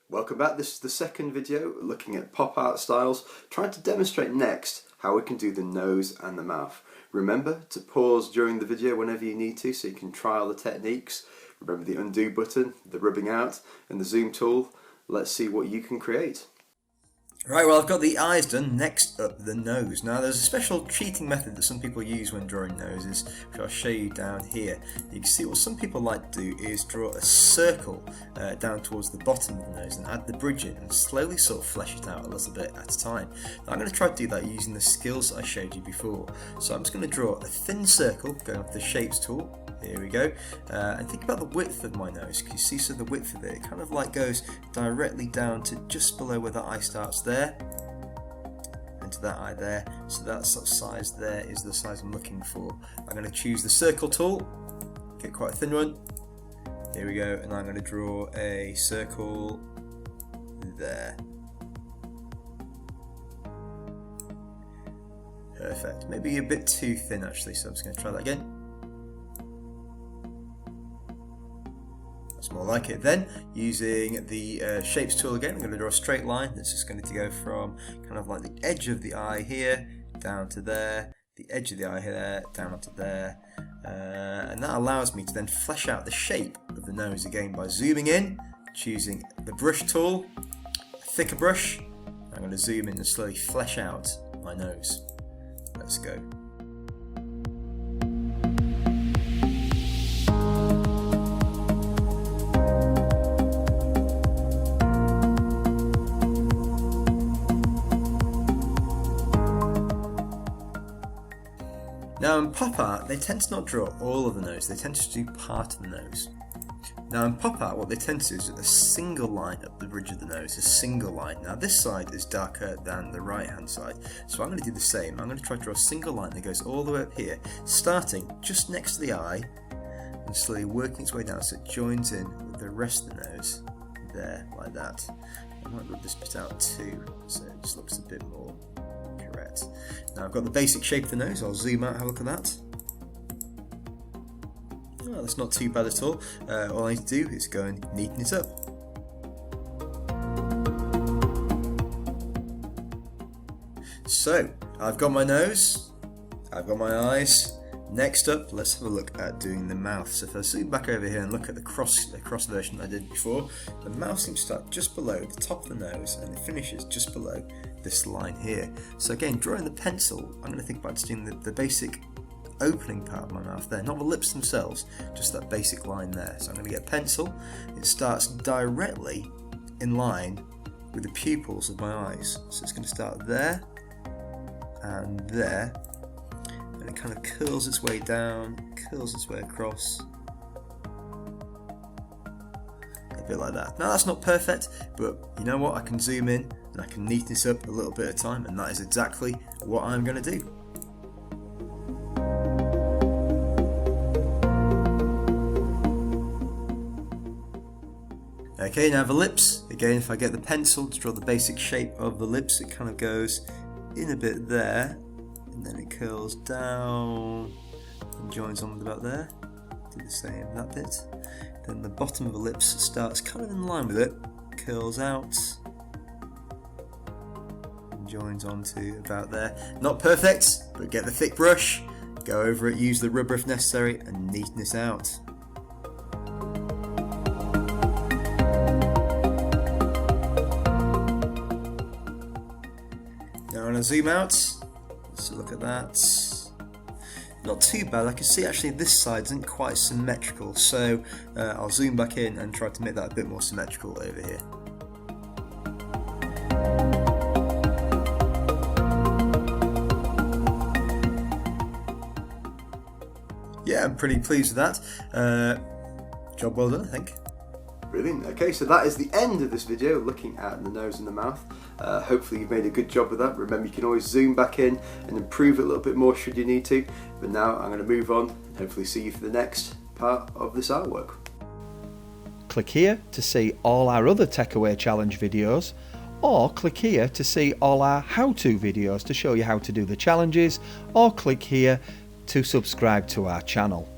Welcome back. This is the second video looking at pop art styles, trying to demonstrate next how we can do the nose and the mouth. Remember to pause during the video whenever you need to so you can try all the techniques. Remember the undo button, the rubbing out and the zoom tool. Let's see what you can create. Right, well, I've got the eyes done, next up the nose. Now there's a special cheating method that some people use when drawing noses, which I'll show you down here. You can see what some people like to do is draw a circle down towards the bottom of the nose and add the bridge in and slowly sort of flesh it out a little bit at a time. Now I'm going to try to do that using the skills I showed you before. So I'm just going to draw a thin circle going with the shapes tool. Here we go, and think about the width of my nose. Can you see, so the width of it kind of like goes directly down to just below where the eye starts there, and to that eye there. So that sort of size there is the size I'm looking for. I'm going to choose the circle tool, get quite a thin one. Here we go, and I'm going to draw a circle there. Perfect. Maybe a bit too thin actually, so I'm just going to try that again. That's more like it. Then, using the shapes tool again, I'm going to draw a straight line that's just going to go from kind of like the edge of the eye here down to there, the edge of the eye here down to there, and that allows me to then flesh out the shape of the nose again by zooming in, choosing the brush tool, a thicker brush. I'm going to zoom in and slowly flesh out my nose. Let's go. Now in pop art, they tend to not draw all of the nose, they tend to do part of the nose. Now in pop art, what they tend to do is a single line up the bridge of the nose, a single line. Now this side is darker than the right hand side, so I'm going to do the same. I'm going to try to draw a single line that goes all the way up here, starting just next to the eye, and slowly working its way down so it joins in with the rest of the nose, there, like that. I might rub this bit out too, so it just looks a bit more correct. Now I've got the basic shape of the nose. I'll zoom out, have a look at that. Oh, that's not too bad at all. All I need to do is go and neaten it up. So I've got my nose, I've got my eyes. Next up, let's have a look at doing the mouth. So if I zoom back over here and look at the cross version I did before, the mouth seems to start just below the top of the nose and it finishes just below this line here. So again, drawing the pencil, I'm going to think about just doing the basic opening part of my mouth there, not the lips themselves, just that basic line there. So I'm going to get a pencil. It starts directly in line with the pupils of my eyes. So it's going to start there and there. And it kind of curls its way down, curls its way across, a bit like that. Now that's not perfect, but you know what, I can zoom in and I can neaten this up a little bit at a time, and that is exactly what I'm going to do. Okay, now the lips, again if I get the pencil to draw the basic shape of the lips, it kind of goes in a bit there, and then it curls down and joins on with about there. Do the same that bit. Then the bottom of the lips starts kind of in line with it, curls out and joins on to about there. Not perfect, but get the thick brush, go over it, use the rubber if necessary, and neaten this out. Now I'm going to zoom out. So look at that. Not too bad. I can see actually this side isn't quite symmetrical, so I'll zoom back in and try to make that a bit more symmetrical over here. Yeah, I'm pretty pleased with that. Job well done, I think. Brilliant. Okay, so that is the end of this video looking at the nose and the mouth. Hopefully you've made a good job with that. Remember, you can always zoom back in and improve it a little bit more should you need to. But now I'm going to move on and hopefully see you for the next part of this artwork. Click here to see all our other Techaway Challenge videos, or click here to see all our how-to videos to show you how to do the challenges, or click here to subscribe to our channel.